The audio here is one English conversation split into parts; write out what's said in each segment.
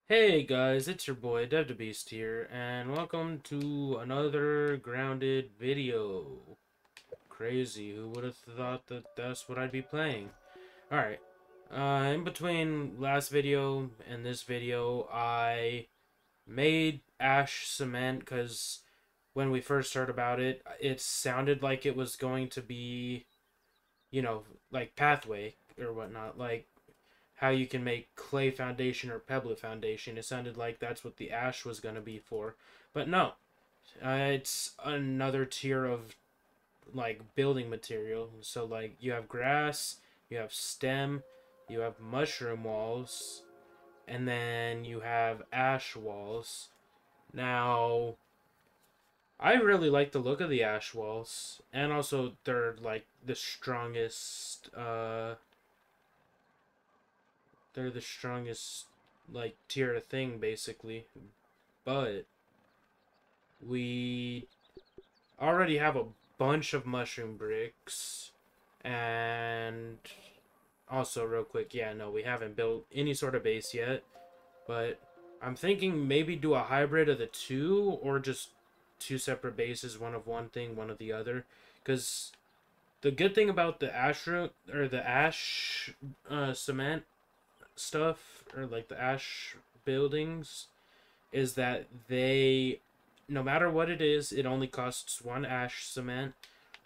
Hey guys, it's your boy DevTheBeast here, and welcome to another grounded video. Crazy, who would have thought that that's what I'd be playing? Alright, in between last video and this video, I made ash cement because when we first heard about it, it sounded like it was going to be, like pathway or whatnot, like how you can make clay foundation or pebble foundation. It sounded like that's what the ash was going to be for. But no, it's another tier of like building material. So like you have grass, you have stem, you have mushroom walls, and then you have ash walls. Now, I really like the look of the ash walls, and also they're like the strongest they're the strongest like tier of thing basically. But we already have a bunch of mushroom bricks, and also real quick, yeah, no, we haven't built any sort of base yet, but I'm thinking maybe do a hybrid of the two, or just two separate bases, one of one thing, one of the other. Because the good thing about the ash root or the ash cement stuff, or like the ash buildings, is that they, no matter what it is, it only costs one ash cement.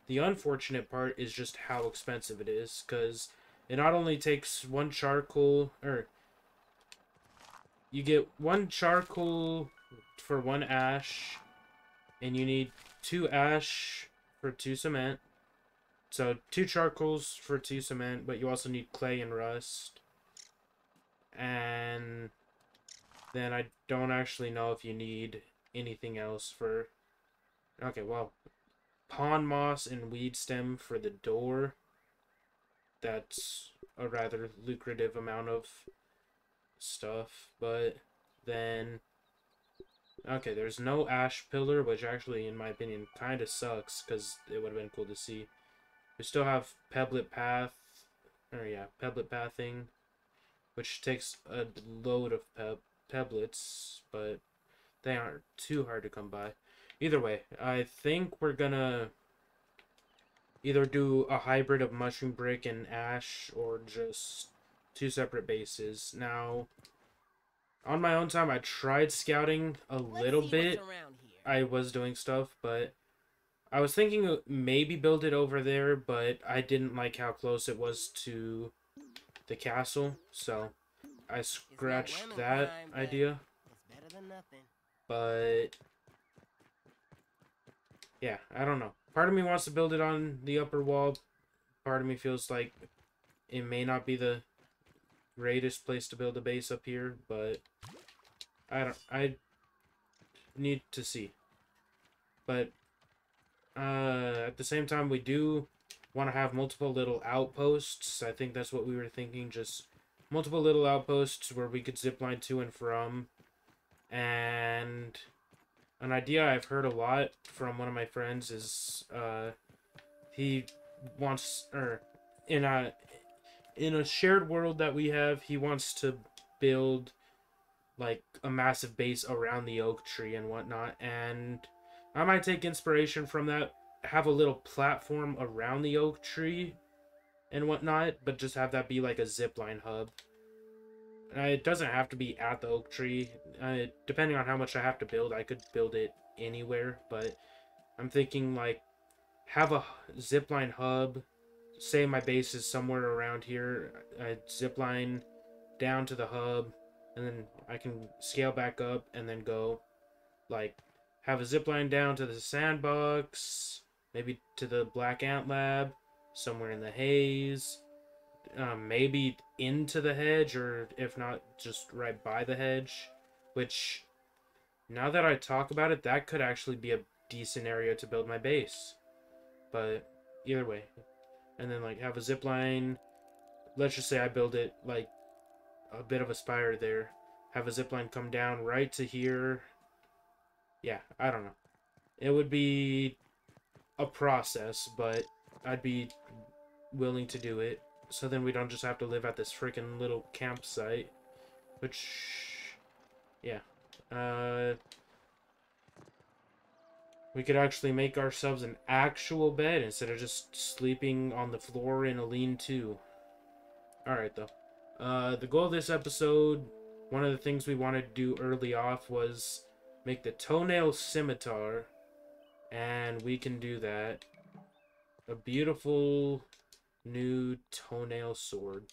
The unfortunate part is just how expensive it is, because it not only takes one charcoal, or you get one charcoal for one ash, and you need two ash for two cement. So two charcoals for two cement, but you also need clay and rust. And then I don't actually know if you need anything else for... Okay, well, pond moss and weed stem for the door. That's a rather lucrative amount of stuff. But then... Okay, there's no ash pillar, which actually, in my opinion, kind of sucks, because it would have been cool to see. We still have pebblet path, or yeah, pebblet pathing, which takes a load of pebblets, but they aren't too hard to come by. Either way, I think we're gonna either do a hybrid of mushroom brick and ash, or just two separate bases. Now, on my own time, I tried scouting a little bit. I was doing stuff, but I was thinking of maybe build it over there, but I didn't like how close it was to the castle, so I scratched that idea. But yeah, I don't know. Part of me wants to build it on the upper wall. Part of me feels like it may not be the greatest place to build a base up here, but I need to see. But at the same time, we do want to have multiple little outposts. I think that's what we were thinking, just multiple little outposts where we could zipline to and from. And an idea I've heard a lot from one of my friends is he wants, or in a shared world that we have, he wants to build like a massive base around the oak tree and whatnot, and I might take inspiration from that, have a little platform around the oak tree and whatnot, but just have that be like a zipline hub. It doesn't have to be at the oak tree. Depending on how much I have to build, I could build it anywhere, but I'm thinking like have a zipline hub. Say my base is somewhere around here. I zipline down to the hub, and then I can scale back up and then go like have a zipline down to the sandbox, maybe to the Black Ant Lab, somewhere in the haze, maybe into the hedge, or if not, just right by the hedge. Which, now that I talk about it, that could actually be a decent area to build my base. But either way, and then like have a zip line. Let's just say I build it like a bit of a spire there. Have a zip line come down right to here. Yeah, I don't know. It would be a process, but I'd be willing to do it. So then we don't just have to live at this freaking little campsite. Which Yeah. We could actually make ourselves an actual bed instead of just sleeping on the floor in a lean-to. Alright, though. The goal of this episode, one of the things we wanted to do early off was make the toenail scimitar. And we can do that. A beautiful new toenail sword.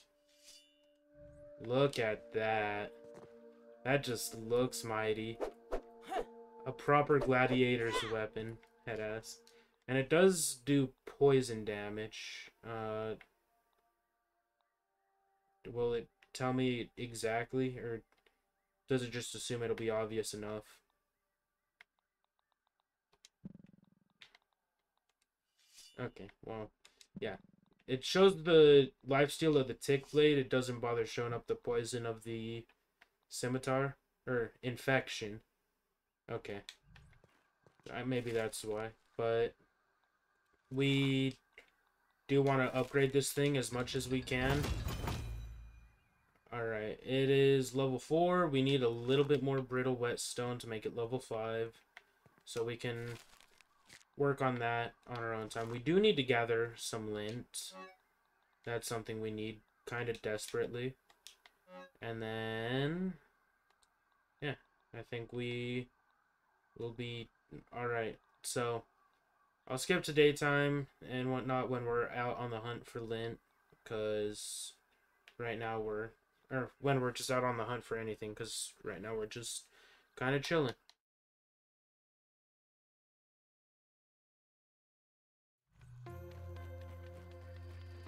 Look at that. That just looks mighty. A proper gladiator's weapon. Headass. And it does do poison damage. Will it tell me exactly? Or does it just assume it'll be obvious enough? Okay, well, yeah. It shows the lifesteal of the tick blade. It doesn't bother showing up the poison of the scimitar. Or infection. Okay. Maybe that's why. But we do want to upgrade this thing as much as we can. Alright, it is level 4. We need a little bit more brittle whetstone to make it level 5. So we can work on that on our own time. We do need to gather some lint. That's something we need kind of desperately. And then, yeah, I think we will be alright. So, I'll skip to daytime and whatnot when we're out on the hunt for lint. Because right now when we're just out on the hunt for anything. Because right now we're just kind of chilling.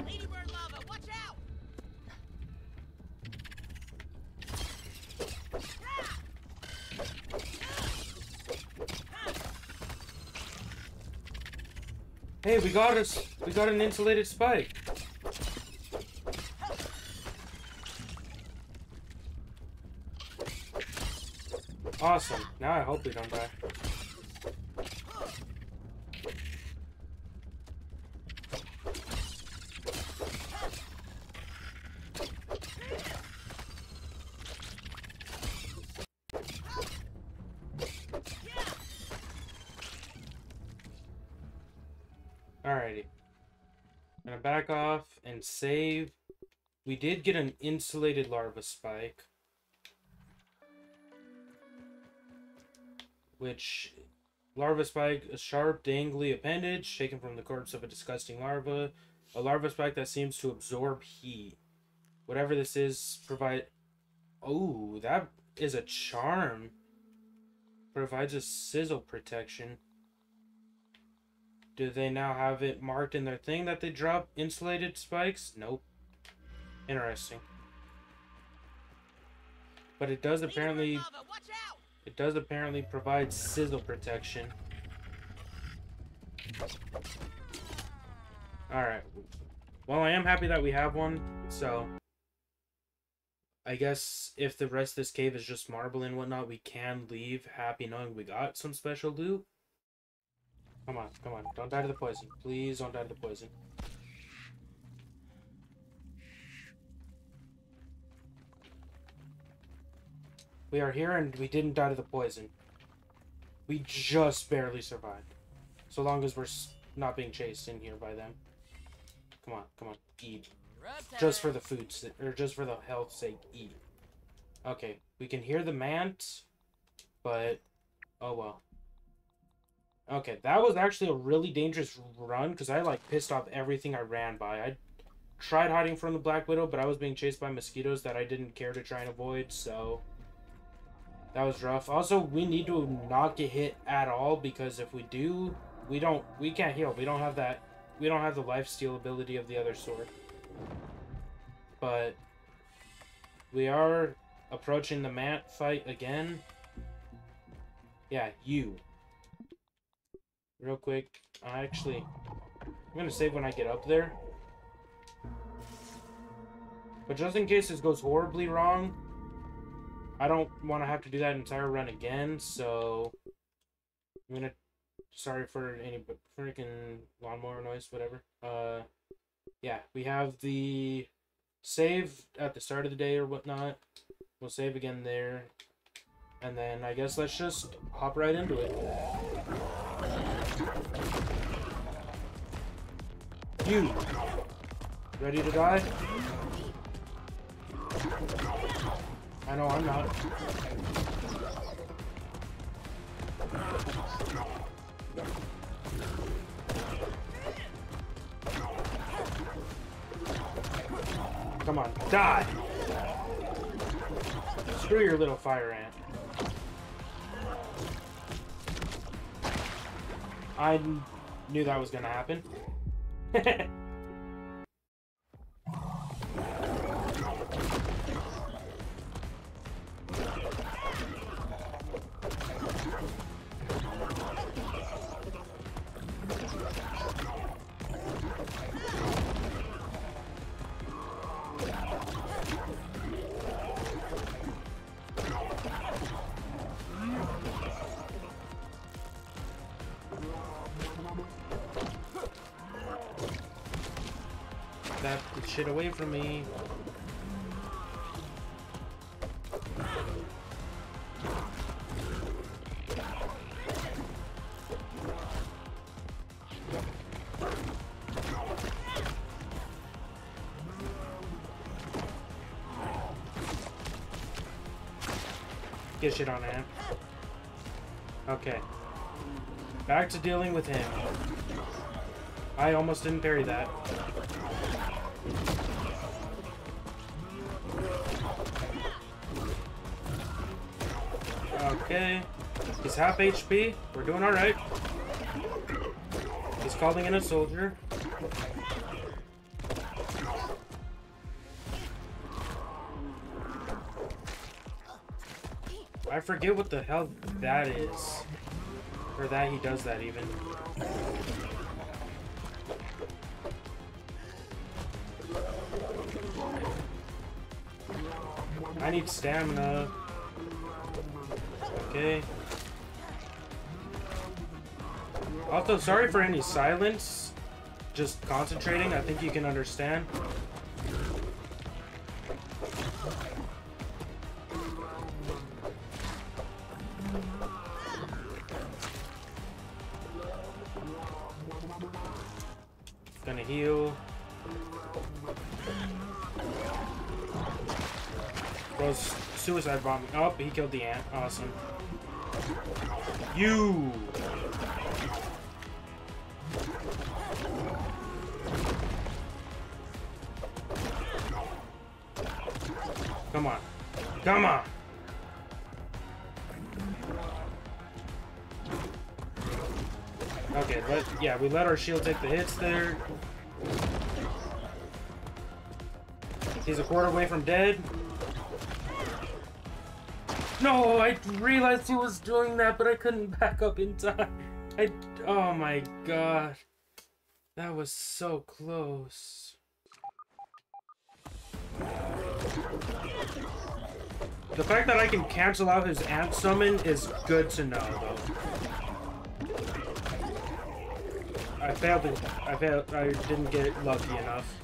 Ladybird lava, watch out! Hey, we got an insulated spike. Awesome. Now I hope we don't die. Alrighty. I'm gonna back off and save. We did get an insulated larva spike. Which, larva spike, a sharp, dangly appendage taken from the corpse of a disgusting larva. A larva spike that seems to absorb heat. Whatever this is, provide... Oh, that is a charm. Provides a sizzle protection. Do they now have it marked in their thing that they drop insulated spikes? Nope. Interesting. But it does apparently... It does apparently provide sizzle protection. Alright. Well, I am happy that we have one, so... I guess if the rest of this cave is just marble and whatnot, we can leave happy knowing we got some special loot. Come on, come on. Don't die to the poison. Please don't die to the poison. We are here and we didn't die to the poison. We just barely survived. So long as we're not being chased in here by them. Come on, come on. Eat. Just for the food's, or just for the health's sake, eat. Okay, we can hear the MANT, but oh well. Okay, that was actually a really dangerous run because I like pissed off everything I ran by. I tried hiding from the Black Widow, but I was being chased by mosquitoes that I didn't care to try and avoid, so that was rough. Also, we need to not get hit at all because if we do, we can't heal. We don't have the lifesteal ability of the other sword. But we are approaching the MANT fight again. Yeah, you. Real quick. I'm going to save when I get up there. But just in case this goes horribly wrong, I don't want to have to do that entire run again, so I'm going to... Sorry for any freaking lawnmower noise, whatever. Yeah, we have the save at the start of the day or whatnot. We'll save again there. And then I guess let's just hop right into it. You! Ready to die? I know I'm not. Come on, die! Screw your little fire ant. I knew that was gonna happen. That shit away from me. Get shit on him. Okay. Back to dealing with him. I almost didn't parry that. Okay. He's half HP. We're doing alright. He's calling in a soldier. I forget what the hell that is. Or that he does that even. I need stamina. Okay. Also, sorry for any silence. Just concentrating. I think you can understand. Gonna heal. Bro's suicide bombing. Oh, he killed the ant. Awesome. You! Come on. Come on! Okay, yeah, we let our shield take the hits there. He's a quarter away from dead. No, I realized he was doing that, but I couldn't back up in time. Oh my god. That was so close. The fact that I can cancel out his ant summon is good to know, though. I didn't get lucky enough.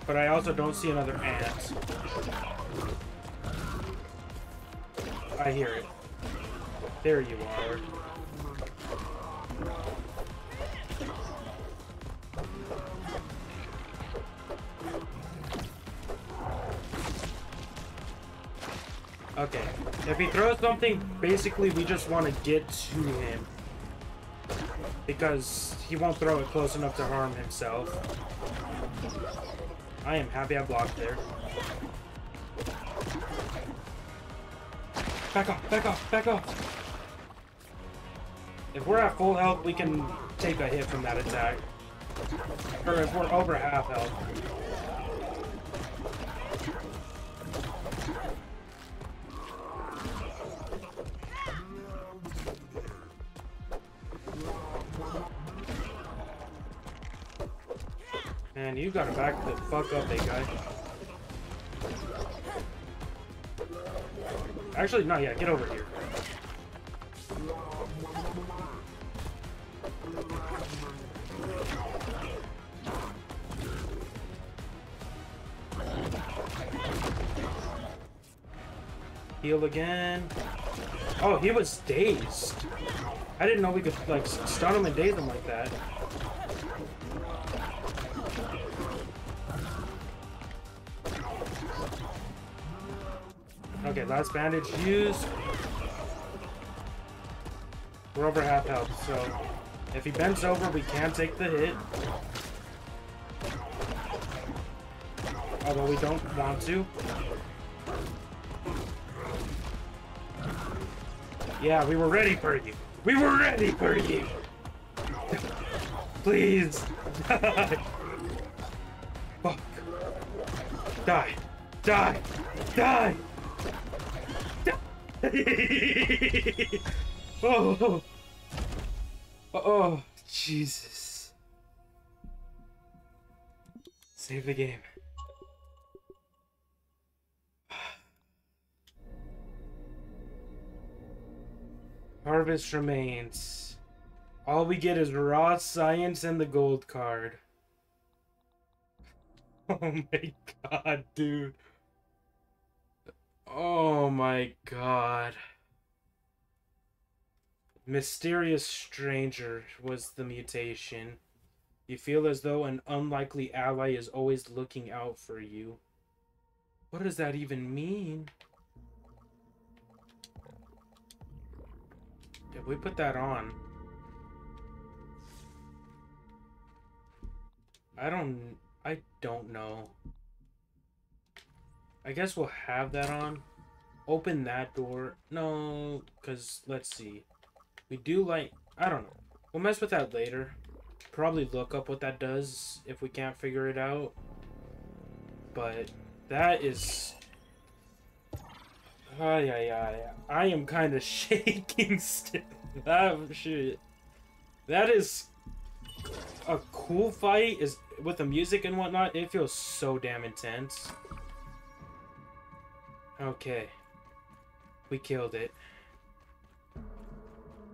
But I also don't see another ant. I hear it. There you are. Okay. If he throws something, basically we just want to get to him. Because he won't throw it close enough to harm himself. I am happy I blocked there. Back off, back off, back off! If we're at full health, we can take a hit from that attack. Or if we're over half health. Man, you gotta back the fuck up, big guy. Actually, not yet. Get over here. Heal again. Oh, he was dazed. I didn't know we could, like, stun him and daze him like that. Okay, last bandage used. We're over half health, so if he bends over, we can take the hit. Although we don't want to. Yeah, we were ready for you. We were ready for you. Please. Die. Fuck. Die. Die. Die. Oh. Oh, Jesus. Save the game. Harvest remains. All we get is raw science and the gold card. Oh my god, dude. Oh my god. Mysterious stranger was the mutation. You feel as though an unlikely ally is always looking out for you. What does that even mean? If we put that on... I don't know. I guess we'll have that on. Open that door. No, because let's see. We do like... I don't know. We'll mess with that later. Probably look up what that does if we can't figure it out. But that is... I am kind of shaking still. That shit. That is a cool fight. Is with the music and whatnot. It feels so damn intense. Okay. We killed it.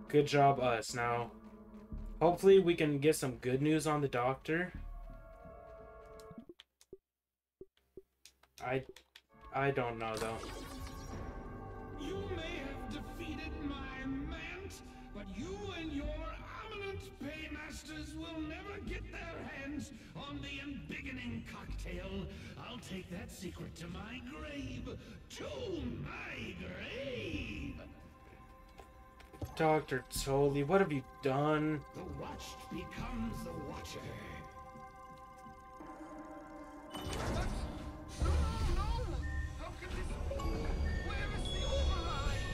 Good job, us. Now, hopefully we can get some good news on the doctor. I don't know, though. You may have defeated my MANT, but you and your eminent paymasters will never get their hands on the embiggening cocktail. I'll take that secret to my grave. To my grave! Dr. Tully, what have you done? The watched becomes the watcher. No! How can this be? Where is the override?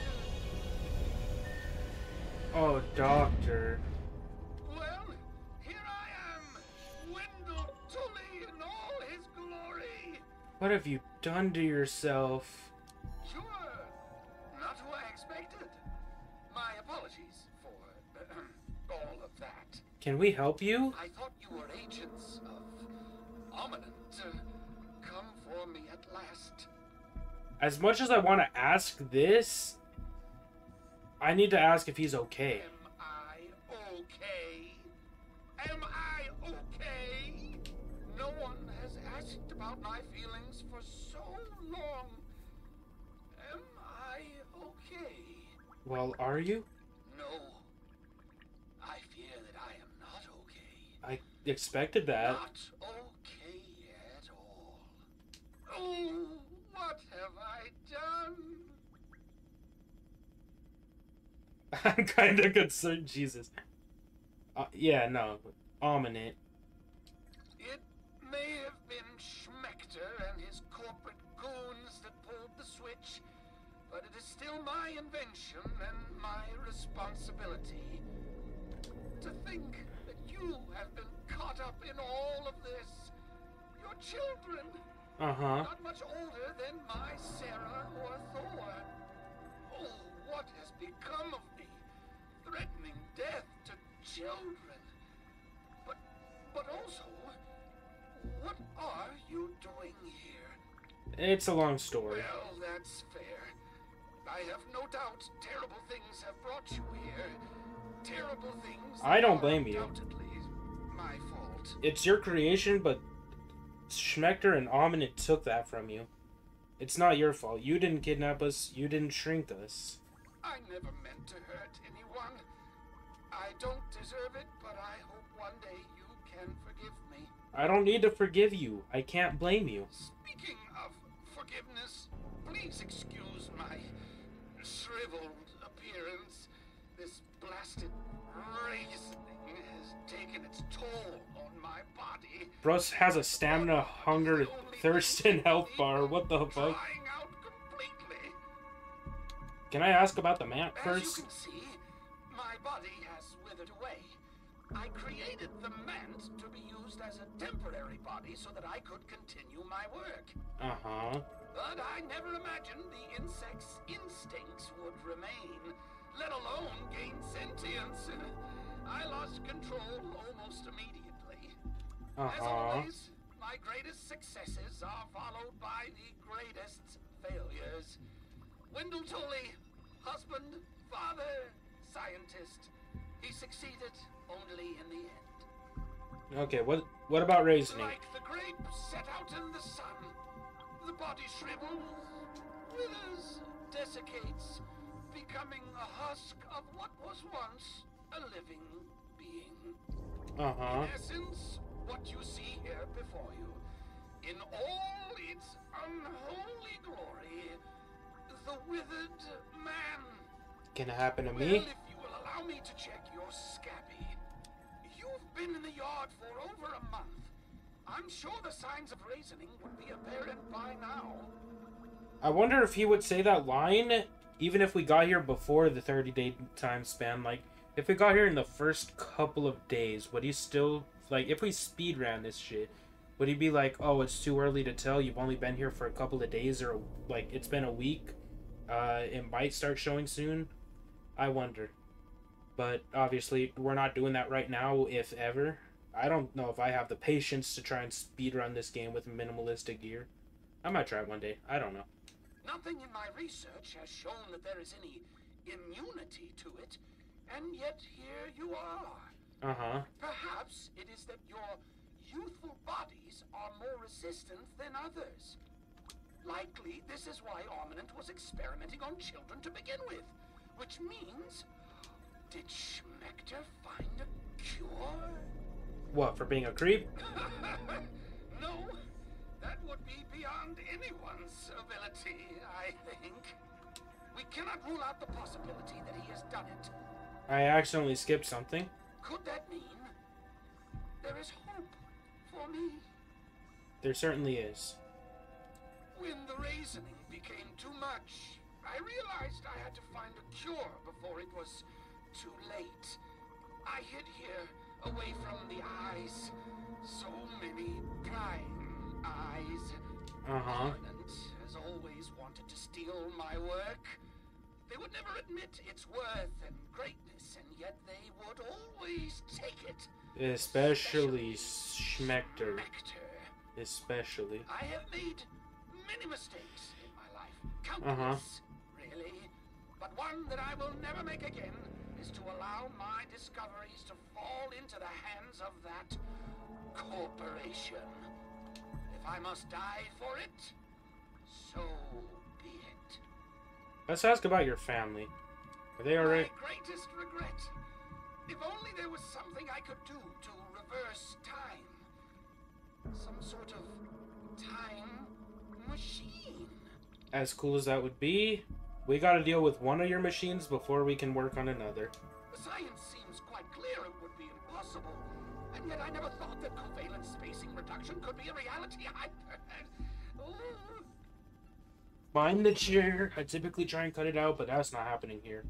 Oh, Doctor. Well, here I am, Wendell Tully in all his glory. What have you done to yourself? Sure, not who I expected. My apologies for all of that. Can we help you? I thought you were agents of Ominent. Come for me at last. As much as I want to ask this, I need to ask if he's okay. Am I okay? Am I okay? No one has asked about my feelings for so long. Am I okay? Well, are you? No. I fear that I am not okay. I expected that. Not okay at all. Oh, what have I done? I'm kind of concerned. Jesus. Yeah, no. Ominent. It may have been Schmechter and his corporate goons that pulled the switch, but it is still my invention and my responsibility. To think that you have been caught up in all of this. Your children. Uh-huh. Not much older than my Sarah or Thor. Oh, what has become of me? Threatening death to children. But also, what are you doing here? It's a long story. Well, that's fair. I have no doubt terrible things have brought you here. Terrible things. I don't are blame you. Undoubtedly my fault. It's your creation, but Schmechter and Ominent took that from you. It's not your fault. You didn't kidnap us. You didn't shrink us. I never meant to hurt anyone. I don't deserve it, but I hope one day you can forgive me. I don't need to forgive you. I can't blame you. Speaking of forgiveness, please excuse my shriveled appearance. This blasted raisin has taken its toll on my body. Bros has a stamina, hunger, thirst, and health bar. What the fuck? Drying out completely. Can I ask about the MANT As first? you can see, my body has withered away. I created the MANT to be used as a temporary body so that I could continue my work. Uh-huh. But I never imagined the insect's instincts would remain, let alone gain sentience. I lost control almost immediately. As always, my greatest successes are followed by the greatest failures. Wendell Tully, husband, father, scientist. He succeeded only in the end. Okay, what about raisin? Like the grape set out in the sun, the body shrivels, withers, desiccates, becoming a husk of what was once a living being. Uh-huh. In essence, what you see here before you, in all its unholy glory, the withered man. Can it happen to Well, me? if you will allow me to check your scabby. You've been in the yard for over a month. I'm sure the signs of raisoning would be apparent by now. I wonder if he would say that line even if we got here before the 30-day time span. Like, if we got here in the first couple of days, would he still, like, if we speed ran this shit, would he be like, oh, it's too early to tell, you've only been here for a couple of days, or, like, it's been a week, it might start showing soon? I wonder. But, obviously, we're not doing that right now, if ever. I don't know if I have the patience to try and speed run this game with minimalistic gear. I might try it one day. I don't know. Nothing in my research has shown that there is any immunity to it, and yet here you are. Uh-huh. Perhaps it is that your youthful bodies are more resistant than others. Likely, this is why Armament was experimenting on children to begin with. Which means, did Schmechter find a cure? What, for being a creep? No, that would be beyond anyone's ability, I think. We cannot rule out the possibility that he has done it. I accidentally skipped something. Could that mean there is hope for me? There certainly is. When the raisoning became too much, I realized I had to find a cure before it was too late. I hid here, away from the eyes. So many prying eyes. Uh-huh. Armament has always wanted to steal my work. They would never admit its worth and greatness, and yet they would always take it. Especially Schmechter. Especially. I have made many mistakes in my life. Countless, really. But one that I will never make again is to allow my discoveries to fall into the hands of that corporation. If I must die for it, so be it. Let's ask about your family. Are they alright? My greatest regret. If only there was something I could do to reverse time. Some sort of time machine. As cool as that would be, we gotta deal with one of your machines before we can work on another. The science seems quite clear it would be impossible. And yet I never thought that covalent spacing reduction could be a reality. Mind the chair. I typically try and cut it out, but that's not happening here.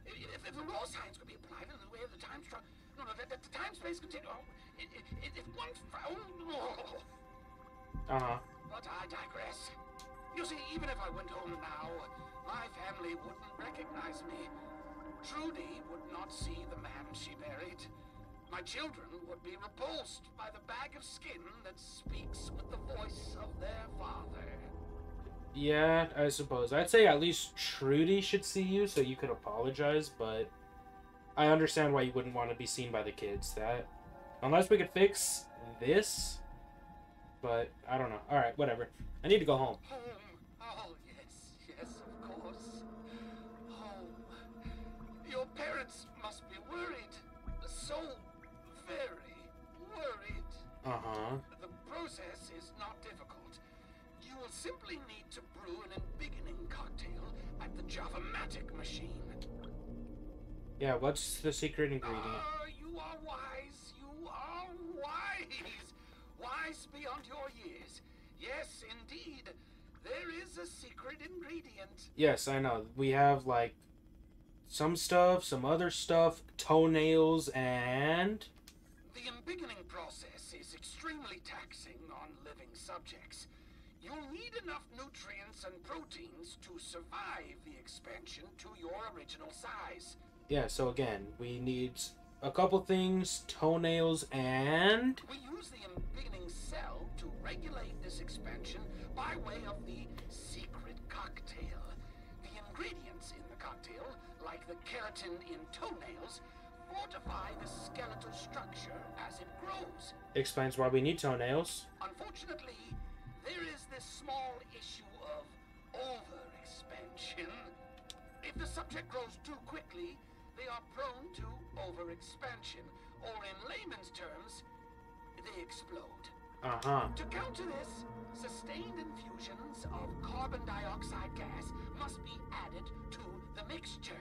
If the raw science could be applied in the way of the time structure, no, the time space continuum. If one found. Uh-huh. But I digress. You see, even if I went home now, my family wouldn't recognize me. Trudy would not see the man she buried. My children would be repulsed by the bag of skin that speaks with the voice of their father. Yeah, I suppose. I'd say at least Trudy should see you so you could apologize, but I understand why you wouldn't want to be seen by the kids. That, unless we could fix this, but I don't know. Alright, whatever. I need to go home. Home. parents must be worried. So very worried. Uh-huh. The process is not difficult. You will simply need to brew an embiggening cocktail at the Java-matic machine. Yeah, what's the secret ingredient? You are wise. You are wise. Wise beyond your years. Yes, indeed. There is a secret ingredient. Yes, I know. We have, like, some stuff, some other stuff, toenails, and... The embiggening process is extremely taxing on living subjects. You'll need enough nutrients and proteins to survive the expansion to your original size. Yeah, so again, we need a couple things, toenails, and... We use the embiggening cell to regulate this expansion by way of the secret cocktail. The ingredients in the cocktail, like the keratin in toenails, fortify the skeletal structure as it grows. Explains why we need toenails. Unfortunately, there is this small issue of overexpansion. If the subject grows too quickly, they are prone to overexpansion, or in layman's terms, they explode. Uh-huh. To counter this, sustained infusions of carbon dioxide gas must be added to the mixture.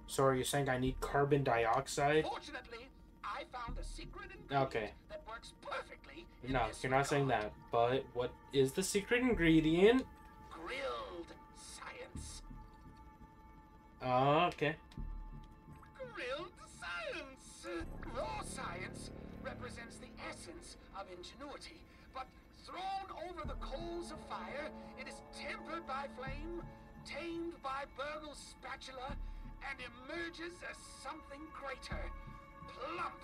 So are you saying I need carbon dioxide? Fortunately, I found a secret ingredient that works perfectly in No, this you're not saying regard. that. But what is the secret ingredient? Grilled science. Oh, okay. Grilled science! Raw science represents the essence of ingenuity, but thrown over the coals of fire, it is tempered by flame, tamed by Burg.L spatula, and emerges as something greater, plump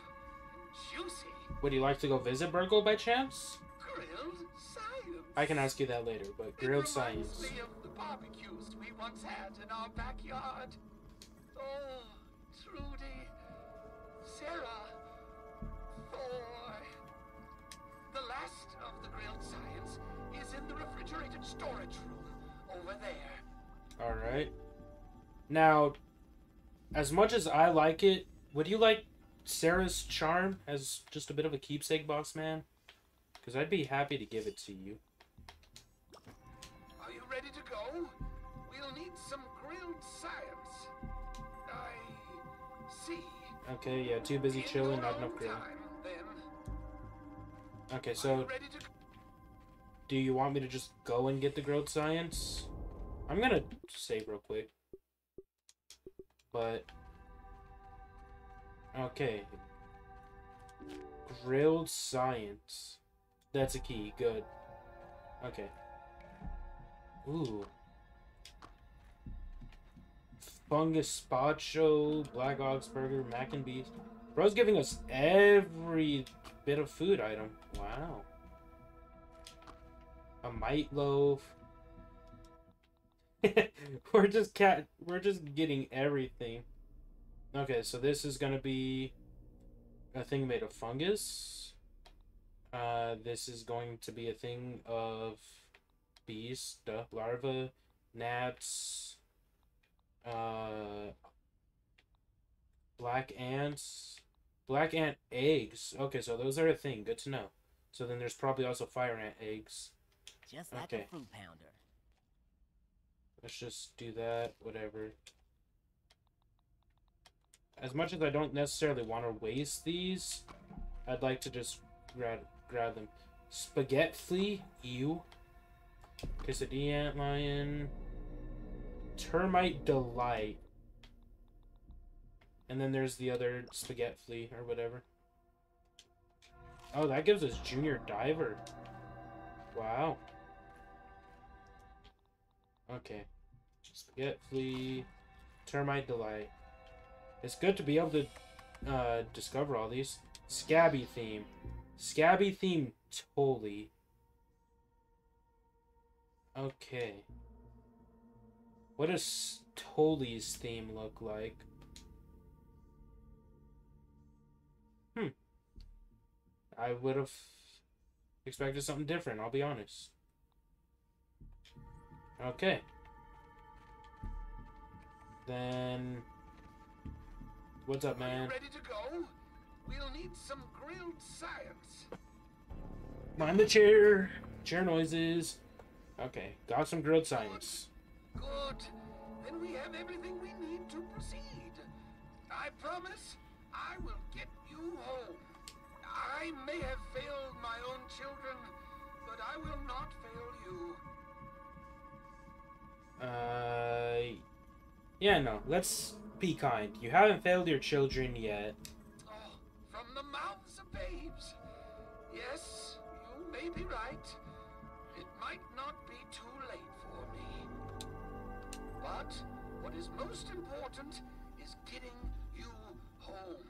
and juicy. Would you like to go visit Burg.L by chance? Grilled science. I can ask you that later, but grilled It science. reminds me of the barbecues we once had in our backyard. Oh, Trudy, Sarah, Thor. The last of the grilled science is in the refrigerated storage room over there. Alright. Now, as much as I like it, would you like Sarah's charm as just a bit of a keepsake, boss man? Because I'd be happy to give it to you. Are you ready to go? We'll need some grilled science. I see. Okay, yeah, too busy In chilling, your not enough own grilling. time, then. Okay, Are so you ready to... do you want me to just go and get the grilled science? I'm gonna save real quick. But... okay. Grilled science. That's a key. Good. Okay. Ooh. Fungus spacho, black ox burger, mac and beef. Bro's giving us every bit of food item. Wow. A mite loaf. we're just getting everything. Okay, so this is gonna be a thing made of fungus. This is going to be a thing of bees, larva, gnats, black ants, black ant eggs. Okay, so those are a thing. Good to know. So then there's probably also fire ant eggs. Just like Okay. a fruit pounder. Let's just do that, whatever. As much as I don't necessarily want to waste these, I'd like to just grab them. Spaghetti flea, ew. Quesadilla antlion. Termite delight. And then there's the other spaghetti flea, or whatever. Oh, that gives us junior diver. Wow. Okay. Spaghetti flea. Termite delight. It's good to be able to discover all these. Scabby theme. Scabby theme totally. Okay. What does Toli's theme look like? I would have expected something different, I'll be honest. Okay. Then What's up, Are you man? ready to go? We'll need some grilled science. Mind the chair. Chair noises. Okay, got some grilled science. Good. Then we have everything we need to proceed. I promise I will get you home. I may have failed my own children, but I will not fail you. Yeah, no. Let's be kind. You haven't failed your children yet. Oh, from the mouths of babes. Yes, you may be right. It might not be too late for me. But what is most important is getting you home.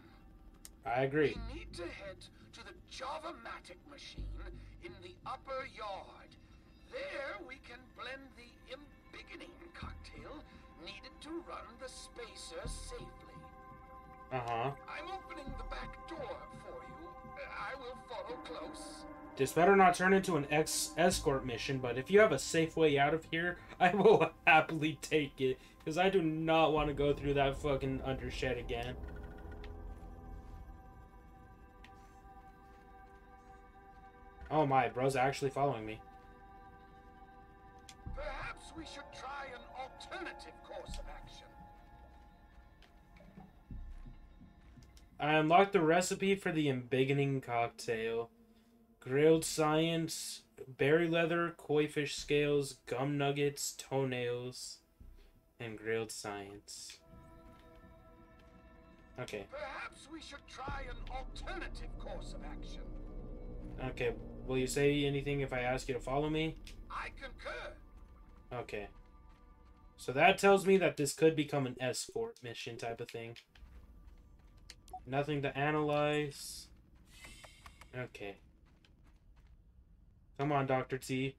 I agree. We need to head to the Java-matic machine in the upper yard. There we can blend the embiggening cocktail needed to run the spacer safely. Uh-huh. I'm opening the back door for you. I will follow close. This better not turn into an escort mission, but if you have a safe way out of here, I will happily take it. Because I do not want to go through that fucking Undershed again. Oh my, bro's actually following me. Perhaps we should try an alternative course of action. I unlocked the recipe for the embiggening cocktail. Grilled science, berry leather, koi fish scales, gum nuggets, toenails, and grilled science. Okay. Perhaps we should try an alternative course of action. Okay, will you say anything if I ask you to follow me? I concur. Okay. So that tells me that this could become an escort mission type of thing. Nothing to analyze. Okay. Come on, Dr. T.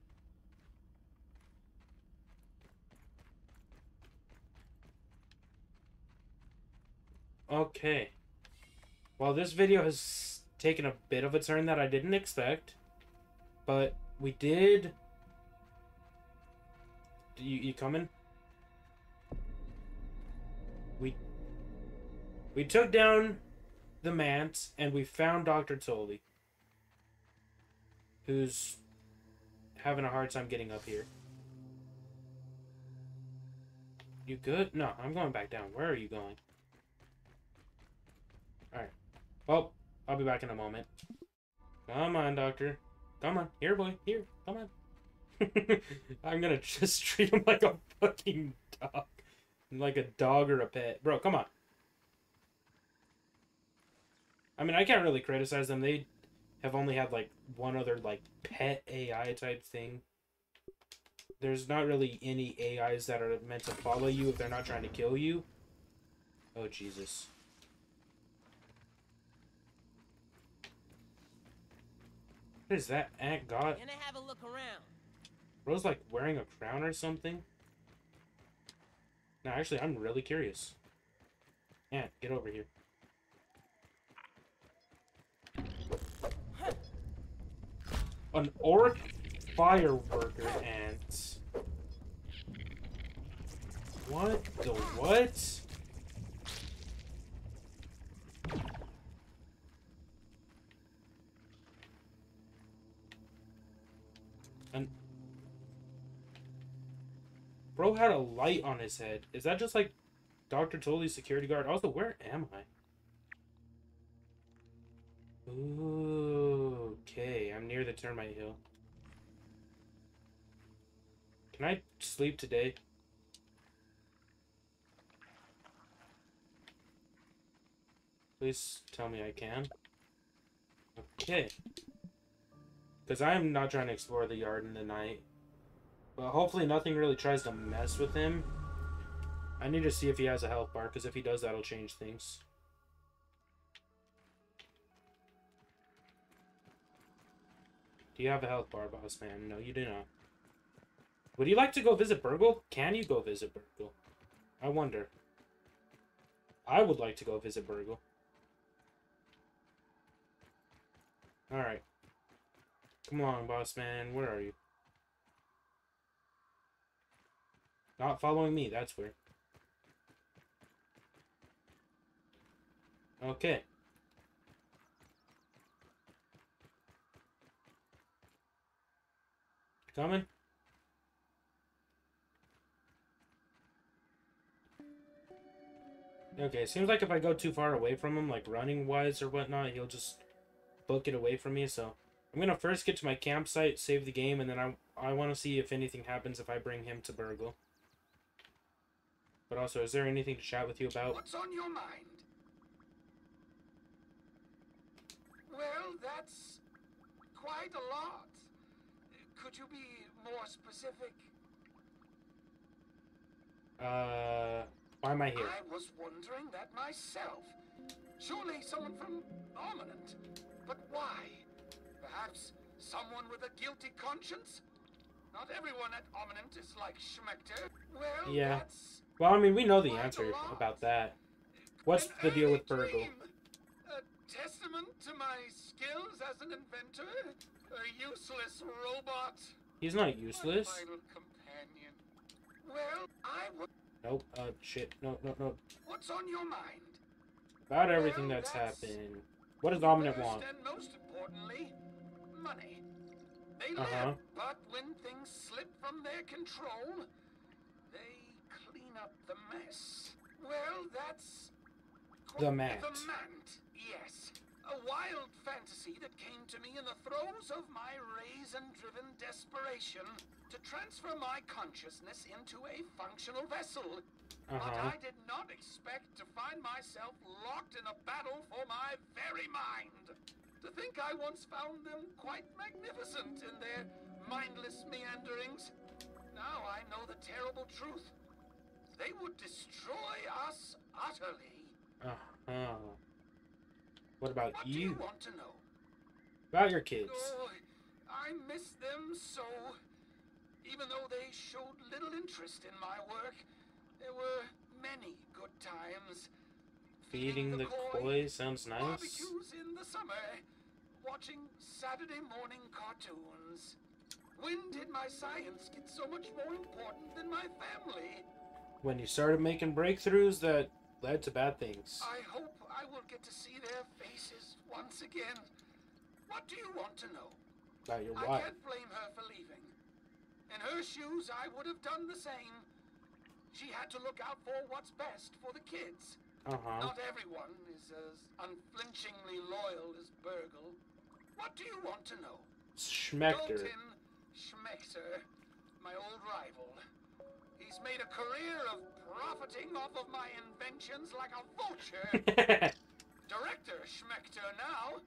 Okay. Well, this video has taken a bit of a turn that I didn't expect. But we did... You coming? We took down the MANT, and we found Dr. Tully, who's having a hard time getting up here. You good? No, I'm going back down. Where are you going? Alright. Well, I'll be back in a moment. Come on, Doctor. Come on. Here, boy. Here. Come on. I'm gonna just treat him like a fucking dog. Like a dog or a pet. Bro, come on. I mean, I can't really criticize them. They have only had, like, one other, like, pet AI type thing. There's not really any AIs that are meant to follow you if they're not trying to kill you. Oh, Jesus. What is that? Aunt God? Gonna have a look around. Bro's, like, wearing a crown or something? No, actually, I'm really curious. Aunt, get over here. An orc fireworker ant. What the what? An bro had a light on his head. Is that just like Dr. Tully's security guard? Also, where am I? Ooh, okay, I'm near the termite hill. Can I sleep today? Please tell me I can. Okay. Because I am not trying to explore the yard in the night. But hopefully nothing really tries to mess with him. I need to see if he has a health bar, because if he does, that'll change things. Do you have a health bar, boss man? No, you do not. Would you like to go visit Burg.L? Can you go visit Burg.L? I wonder. I would like to go visit Burg.L. Alright. Come on, boss man. Where are you? Not following me, that's weird. Okay. Coming? Okay, seems like if I go too far away from him, like running-wise or whatnot, he'll just book it away from me, so... I'm gonna first get to my campsite, save the game, and then I want to see if anything happens if I bring him to Burg.L. But also, is there anything to chat with you about? What's on your mind? Well, that's quite a lot. Could you be more specific? Why am I here? I was wondering that myself. Surely someone from Armament. But why? Perhaps someone with a guilty conscience? Not everyone at Armament is like Schmechter. Well, Yeah. that's Well, I mean, we know the quite answer a lot. about that. What's An the deal early with Burg.L? dream. A testament to my skills as an inventor? A useless robot? He's not My useless. final companion. Well, I would... Nope. Shit. No, no, no. What's on your mind? About everything Well, that's that's happened. What does Omnit First want? and most importantly, money. They Uh-huh. live, but when things slip from their control, they clean up the mess. Well, that's... The MANT. The MANT, yes. A wild fantasy that came to me in the throes of my raisin-driven desperation to transfer my consciousness into a functional vessel. But Uh-huh. I did not expect to find myself locked in a battle for my very mind. To think I once found them quite magnificent in their mindless meanderings. Now I know the terrible truth. They would destroy us utterly. Uh-huh. What about What do you want to know? About your kids. Oh, I miss them so. Even though they showed little interest in my work, there were many good times. Feeding the koi sounds nice. Barbecues in the summer. Watching Saturday morning cartoons. When did my science get so much more important than my family? When you started making breakthroughs that led to bad things. I hope I will get to see their faces once again. What do you want to know? About your I wife. can't blame her for leaving. In her shoes, I would have done the same. She had to look out for what's best for the kids. Uh-huh. Not everyone is as unflinchingly loyal as Burg.L. What do you want to know? Schmechter. Dalton Schmechter, my old rival. He's made a career of profiting off of my inventions like a vulture. Director Schmechter now.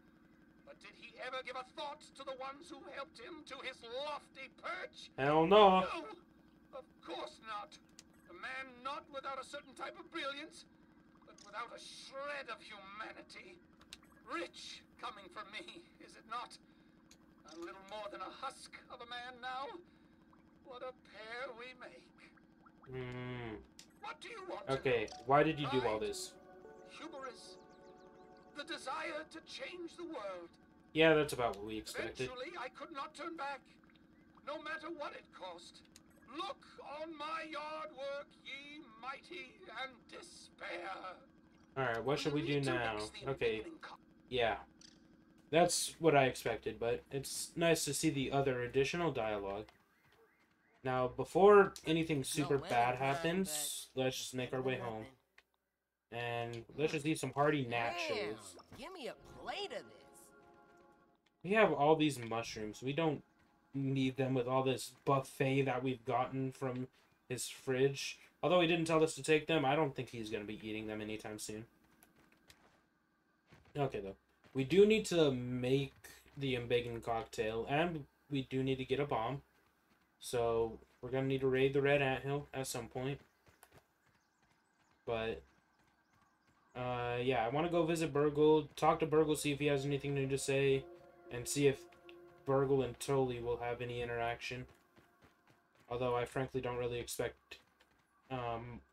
But did he ever give a thought to the ones who helped him to his lofty perch? Hell no. No, of course not. A man not without a certain type of brilliance, but without a shred of humanity. Rich coming from me, is it not? I'm little more than a husk of a man now. What a pair we make. Hmm. What do you want to Okay, know? why did you do all this? Hubris. The desire to change the world. Yeah, that's about what we expected. Eventually, I could not turn back, no matter what it cost. Look on my yard work, ye mighty, and despair. Alright, what should we do Need to now? mix the Okay, beginning yeah. That's what I expected, but it's nice to see the other additional dialogue. Now, before anything super bad happens, let's just make our way home. And let's just eat some hearty nachos. Give me a plate of this. We have all these mushrooms. We don't need them with all this buffet that we've gotten from his fridge. Although he didn't tell us to take them, I don't think he's going to be eating them anytime soon. Okay, though. We do need to make the embiggen cocktail, and we do need to get a bomb. So, we're going to need to raid the Red Anthill at some point. But, yeah, I want to go visit Burg.L, talk to Burg.L, see if he has anything new to say, and see if Burg.L and Tully will have any interaction. Although I frankly don't really expect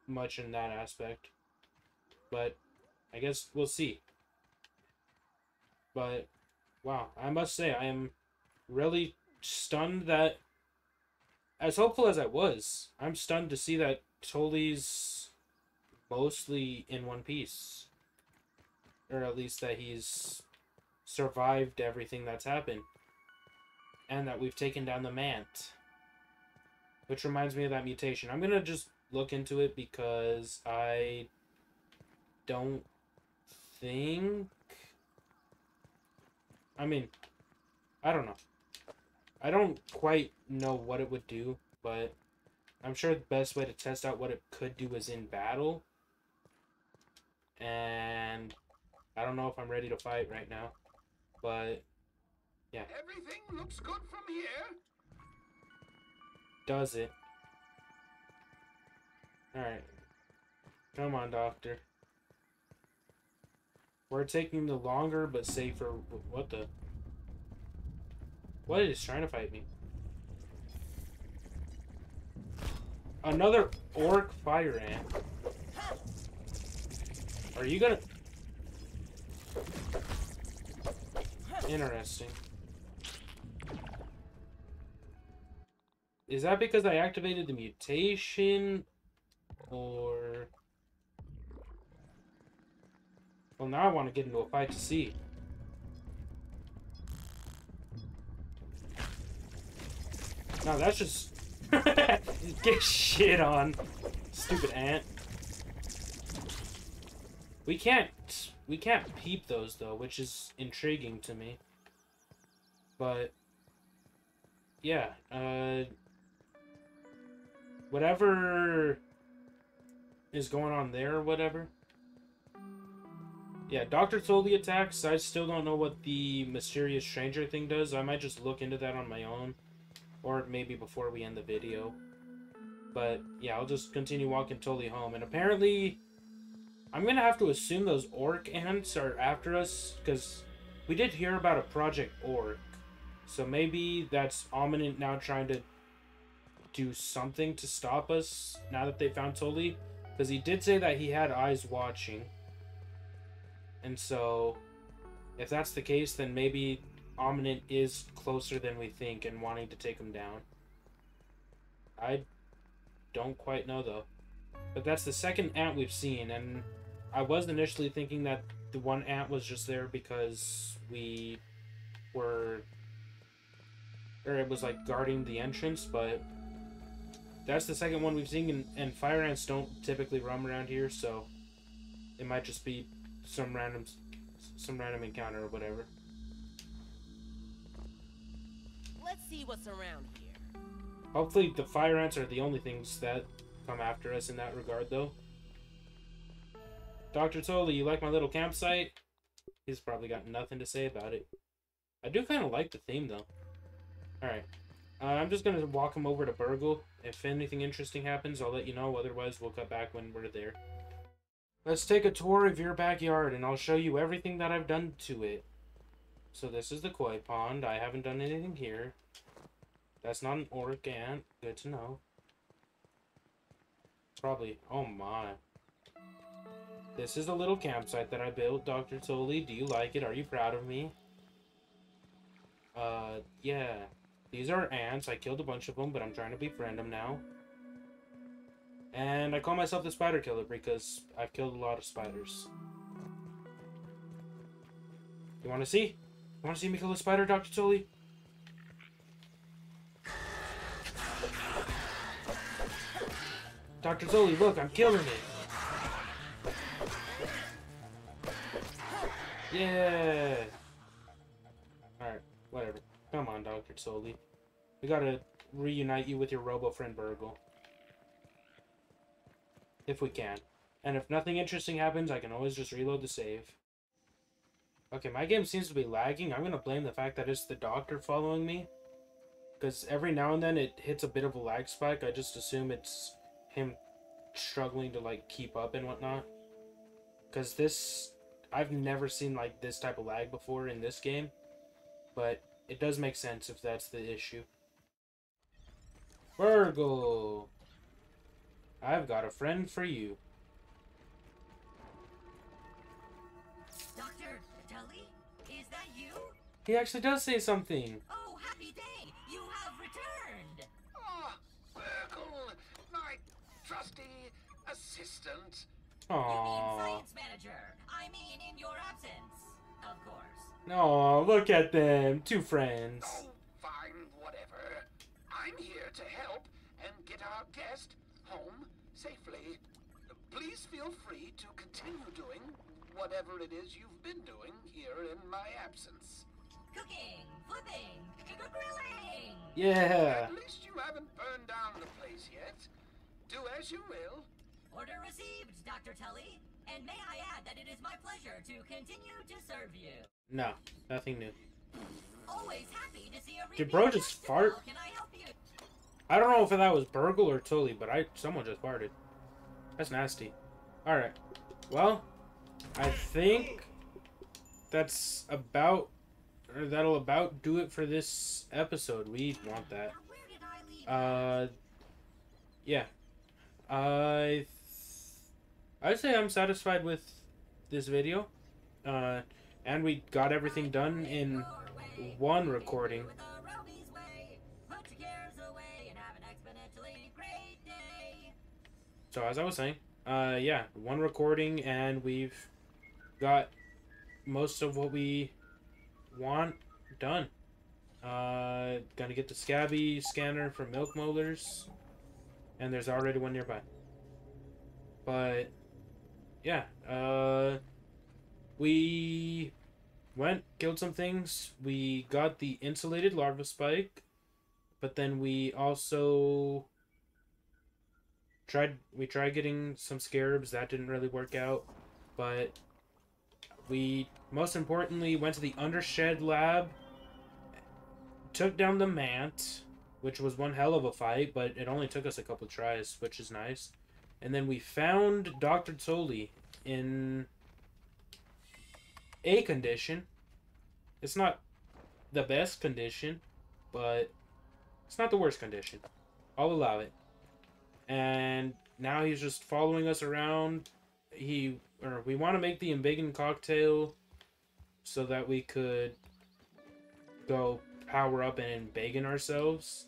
much in that aspect. But I guess we'll see. But, wow, I must say, I am really stunned that, as hopeful as I was, I'm stunned to see that Tully's mostly in one piece. Or at least that he's survived everything that's happened. And that we've taken down the MANT. Which reminds me of that mutation. I'm gonna just look into it because I don't think... I mean, I don't know. I don't quite know what it would do, but I'm sure the best way to test out what it could do is in battle. And I don't know if I'm ready to fight right now, but yeah. Everything looks good from here. Does it? Alright. Come on, Doctor. We're taking the longer but safer... What the... What is trying to fight me? Another orc fire ant. Are you gonna... Interesting. Is that because I activated the mutation? Or... Well, now I want to get into a fight to see. No, that's just... Get shit on. Stupid ant. We can't peep those, though, which is intriguing to me. But... Yeah, whatever is going on there or whatever. Yeah, Dr. Tully attacks. I still don't know what the mysterious stranger thing does. I might just look into that on my own. Or maybe before we end the video. But, yeah, I'll just continue walking Tully home. And apparently, I'm going to have to assume those orc ants are after us. Because we did hear about a Project Orc. So maybe that's Ominent now trying to do something to stop us now that they found Tully. Because he did say that he had eyes watching. And so, if that's the case, then maybe Ominent is closer than we think and wanting to take him down. I don't quite know, though. But that's the second ant we've seen, and I was initially thinking that the one ant was just there because we were... Or it was, like, guarding the entrance, but... That's the second one we've seen, and fire ants don't typically roam around here, so... It might just be some random encounter or whatever. Let's see what's around here. Hopefully the fire ants are the only things that come after us in that regard, though. Dr. Tully, you like my little campsite? He's probably got nothing to say about it. I do kind of like the theme, though. Alright. I'm just going to walk him over to Burg.L. If anything interesting happens, I'll let you know. Otherwise, we'll cut back when we're there. Let's take a tour of your backyard, and I'll show you everything that I've done to it. So this is the koi pond. I haven't done anything here. That's not an orc ant. Good to know. Probably. Oh my. This is a little campsite that I built, Dr. Tully. Do you like it? Are you proud of me? Yeah. These are ants. I killed a bunch of them, but I'm trying to befriend them now. And I call myself the spider killer because I've killed a lot of spiders. You want to see? You want to see me kill a spider, Dr. Tully? Dr. Tully, look, I'm killing it. Yeah. Alright, whatever. Come on, Dr. Tully. We gotta reunite you with your robo friend Burg.L. If we can. And if nothing interesting happens, I can always just reload the save. Okay, my game seems to be lagging. I'm gonna blame the fact that it's the doctor following me. Because every now and then it hits a bit of a lag spike. I just assume it's him struggling to, like, keep up and whatnot. Because this... I've never seen, like, this type of lag before in this game. But it does make sense if that's the issue. Burg.L. I've got a friend for you. Dr. Tully, is that you? He actually does say something. Oh, happy day! You have returned! Ah, Burg.L, my trusty assistant. You mean Aww. science manager. I mean in your absence, of course. Oh, look at them. Two friends. Oh, fine, whatever. I'm here to help and get our guest home safely. Please feel free to continue doing whatever it is you've been doing here in my absence. Cooking, flipping, grilling. Yeah. At least you haven't burned down the place yet. Do as you will. Order received, Dr. Tully. And may I add that it is my pleasure to continue to serve you. No, nothing new. Always happy to see a Did repeat bro just customer. fart? Can I help you? I don't know if that was Burg.L or Tully, but someone just farted. That's nasty. Alright. Well, I think that's about, or that'll about do it for this episode. We want that. Now, where did I leave Yeah. I'd say I'm satisfied with this video. And we got everything done in one recording. With a Robie's way. Put your cares away and have an exponentially great day. So as I was saying, yeah, one recording, and we've got most of what we want done. Gonna get the Scabby scanner from Milk Molars, and there's already one nearby. But yeah, we went, killed some things. We got the insulated larva spike, but then we also tried getting some scarabs. That didn't really work out, but we most importantly went to the Undershed lab, took down the MANT, which was one hell of a fight, but it only took us a couple tries, which is nice. And then we found Dr. Tully in a condition. It's not the best condition, but it's not the worst condition. I'll allow it. And now he's just following us around. We want to make the embiggen cocktail so that we could go power up and embiggen ourselves.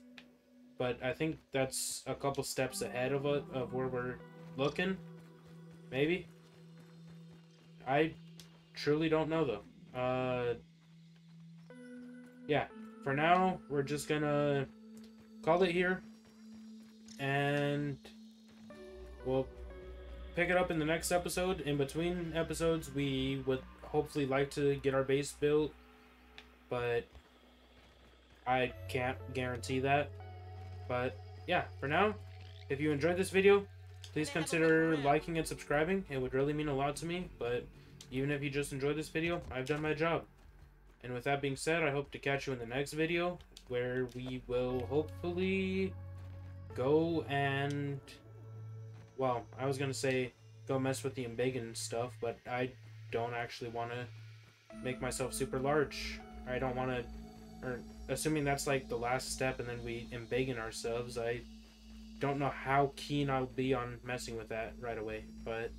But I think that's a couple steps ahead of where we're looking. Maybe. I truly don't know though. Yeah. For now, we're just gonna call it here. And we'll pick it up in the next episode. In between episodes, we would hopefully like to get our base built, but I can't guarantee that. But yeah, for now, if you enjoyed this video, please consider liking and subscribing. It would really mean a lot to me. But even if you just enjoyed this video, I've done my job. And with that being said, I hope to catch you in the next video, where we will hopefully go and, well, I was gonna say go mess with the embiggen stuff, but I don't actually want to make myself super large. I don't want to, or assuming that's like the last step and then we embiggen ourselves, I don't know how keen I'll be on messing with that right away. But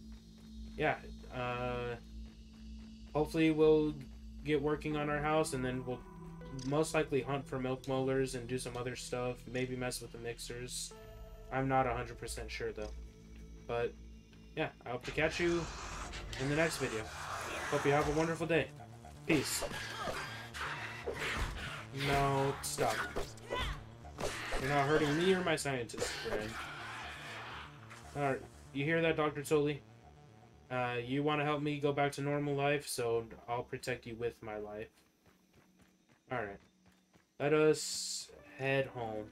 yeah, hopefully we'll get working on our house, and then we'll most likely hunt for milk molars and do some other stuff, maybe mess with the mixers. I'm not 100% sure though. But yeah, I hope to catch you in the next video. Hope you have a wonderful day. Peace. No, stop. You're not hurting me or my scientist friend. Alright, you hear that, Dr. Tully? You want to help me go back to normal life, so I'll protect you with my life. Alright. Let us head home.